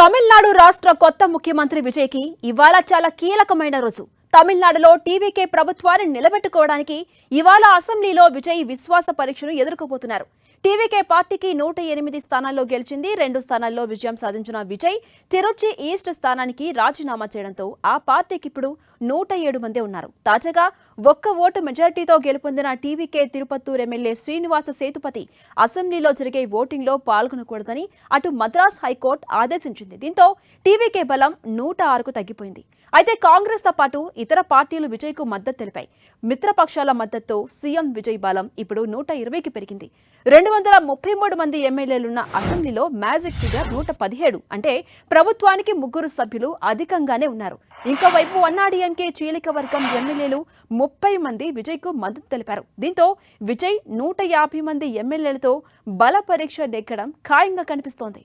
తమిళనాడు రాష్ట్ర కొత్త ముఖ్యమంత్రి విజయ్కి ఇవాళ చాలా కీలకమైన రోజు. తమిళనాడులో టీవీకే ప్రభుత్వాన్ని నిలబెట్టుకోవడానికి ఇవాళ అసెంబ్లీలో విజయ్ విశ్వాస పరీక్షను ఎదుర్కోబోతున్నారు. టీవీకే పార్టీకి 108 స్థానాల్లో గెలిచింది. 2 స్థానాల్లో విజయం సాధించిన విజయ్ తిరుచి ఈస్ట్ స్థానానికి రాజీనామా చేయడంతో ఆ పార్టీకి ఇప్పుడు 107 మంది ఉన్నారు. తాజాగా ఒక్క ఓటు మెజారిటీతో గెలుపొందిన టీవీకే తిరుపత్తూర్ ఎమ్మెల్యే శ్రీనివాస సేతుపతి అసెంబ్లీలో జరిగే ఓటింగ్లో పాల్గొనకూడదని అటు మద్రాస్ హైకోర్టు ఆదేశించింది. దీంతో టీవీకే బలం 106కు తగ్గిపోయింది. అయితే కాంగ్రెస్ తో పాటు ఇతర పార్టీలు విజయ్కు మద్దతు తెలిపాయి. మిత్రపక్షాల మద్దతుతో సీఎం విజయ్ బలం ఇప్పుడు 120కి పెరిగింది. 233 మంది ఎమ్మెల్యేలున్న అసెంబ్లీలో మ్యాజిక్ ఫిగర్ 117, అంటే ప్రభుత్వానికి 3 సభ్యులు అధికంగానే ఉన్నారు. ఇంకోవైపు అన్నాడీఎంకే చీలిక వర్గం ఎమ్మెల్యేలు 30 మంది విజయ్కు మద్దతు తెలిపారు. దీంతో విజయ్ 150 మంది ఎమ్మెల్యేలతో బల పరీక్ష నెగ్గడం ఖాయంగా కనిపిస్తోంది.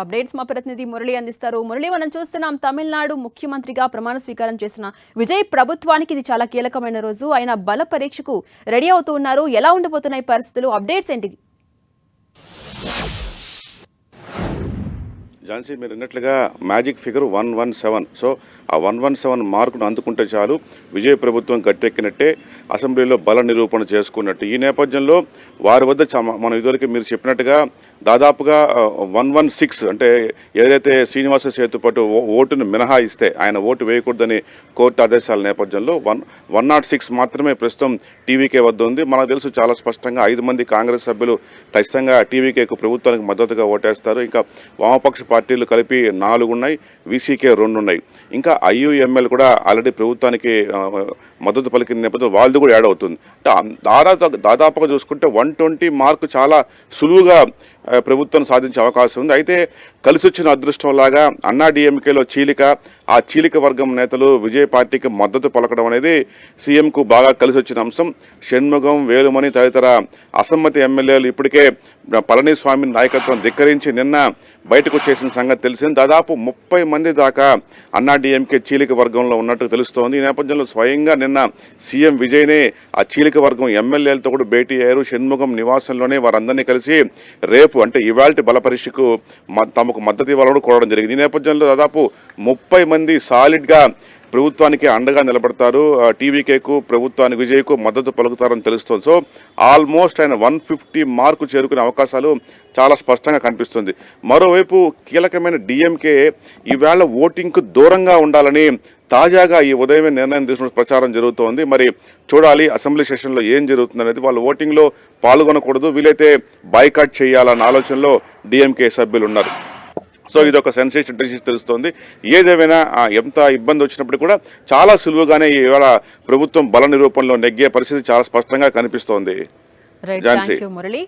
అప్డేట్స్ మా ప్రతినిధి మురళి అందిస్తారు. మురళి, మనం చూస్తున్నాం తమిళనాడు ముఖ్యమంత్రిగా ప్రమాణ స్వీకారం చేసిన విజయ్ ప్రభుత్వానికి ఇది చాలా కీలకమైన రోజు. ఆయన బల పరీక్షకు రెడీ అవుతూ ఉన్నారు. ఎలా ఉండబోతున్నాయి పరిస్థితులు? అప్డేట్స్ ఏంటి? ఝాన్సీ, మీరు అన్నట్లుగా మ్యాజిక్ ఫిగర్ 117. సో ఆ 117 మార్కును అందుకుంటే చాలు విజయ్ ప్రభుత్వం గట్టెక్కినట్టే, అసెంబ్లీలో బల నిరూపణ చేసుకున్నట్టు. ఈ నేపథ్యంలో వారి వద్ద మనం ఇదివరకు మీరు చెప్పినట్టుగా దాదాపుగా 116, అంటే ఏదైతే శ్రీనివాస సేతుపతి ఓటును మినహాయిస్తే ఆయన ఓటు వేయకూడదని కోర్టు ఆదేశాల నేపథ్యంలో 106 మాత్రమే ప్రస్తుతం టీవీకే వద్ద ఉంది. మనకు తెలుసు చాలా స్పష్టంగా 5 మంది కాంగ్రెస్ సభ్యులు ఖచ్చితంగా టీవీకేకు ప్రభుత్వానికి మద్దతుగా ఓటేస్తారు. ఇంకా వామపక్ష పార్టీలు కలిపి 4 ఉన్నాయి, వీసీకే 2 ఉన్నాయి. ఇంకా ఐయుఎంఎల్ కూడా ఆల్రెడీ ప్రభుత్వానికి మద్దతు పలికిన నేపథ్యంలో వాళ్ళది కూడా యాడ్ అవుతుంది. దాదాపుగా చూసుకుంటే 120 మార్కు చాలా సులువుగా ప్రభుత్వం సాధించే అవకాశం ఉంది. అయితే కలిసి వచ్చిన అదృష్టంలాగా అన్నాడీఎంకేలో చీలిక, ఆ చీలిక వర్గం నేతలు విజయ్ పార్టీకి మద్దతు పలకడం అనేది సీఎంకు బాగా కలిసి వచ్చిన అంశం. షణ్ముగం, వేలుమణి తదితర అసమ్మతి ఎమ్మెల్యేలు ఇప్పటికే పళనిస్వామి నాయకత్వం ధిక్కరించి నిన్న బయటకు వచ్చేసిన సంగతి తెలిసింది. దాదాపు 30 మంది దాకా అన్నాడీఎంకే చీలిక వర్గంలో ఉన్నట్టు తెలుస్తోంది. ఈ నేపథ్యంలో స్వయంగా నిన్న సీఎం విజయ్నే ఆ చీలిక వర్గం ఎమ్మెల్యేలతో కూడా భేటీ అయ్యారు. షణ్ముగం నివాసంలోనే వారందరినీ కలిసి రేపు అంటే ఇవాల్టి బల పరీక్షకు తమకు మద్దతు ఇవ్వాలని కోరడం జరిగింది. ఈ నేపథ్యంలో దాదాపు 30 మంది సాలిడ్గా ప్రభుత్వానికి అండగా నిలబడతారు. టీవీకేకు, ప్రభుత్వానికి, విజయ్కు మద్దతు పలుకుతారని తెలుస్తోంది. సో ఆల్మోస్ట్ ఆయన 150 మార్కు చేరుకునే అవకాశాలు చాలా స్పష్టంగా కనిపిస్తుంది. మరోవైపు కీలకమైన డిఎంకే ఈవేళ ఓటింగ్కు దూరంగా ఉండాలని తాజాగా ఈ ఉదయమే నిర్ణయం తీసుకున్న ప్రచారం జరుగుతోంది. మరి చూడాలి అసెంబ్లీ సెషన్లో ఏం జరుగుతుంది అనేది. వాళ్ళు ఓటింగ్లో పాల్గొనకూడదు, వీలైతే బాయ్కాట్ చేయాలన్న ఆలోచనలో డిఎంకే సభ్యులు ఉన్నారు. సో ఇది ఒక సెన్సేషన్ డిసిషన్ తెలుస్తోంది. ఏదేమైనా ఎంత ఇబ్బంది వచ్చినప్పుడు కూడా చాలా సులువుగానే ఇవాళ ప్రభుత్వం బల నిరూపణలో నెగ్గే పరిస్థితి చాలా స్పష్టంగా కనిపిస్తోంది. మురళి.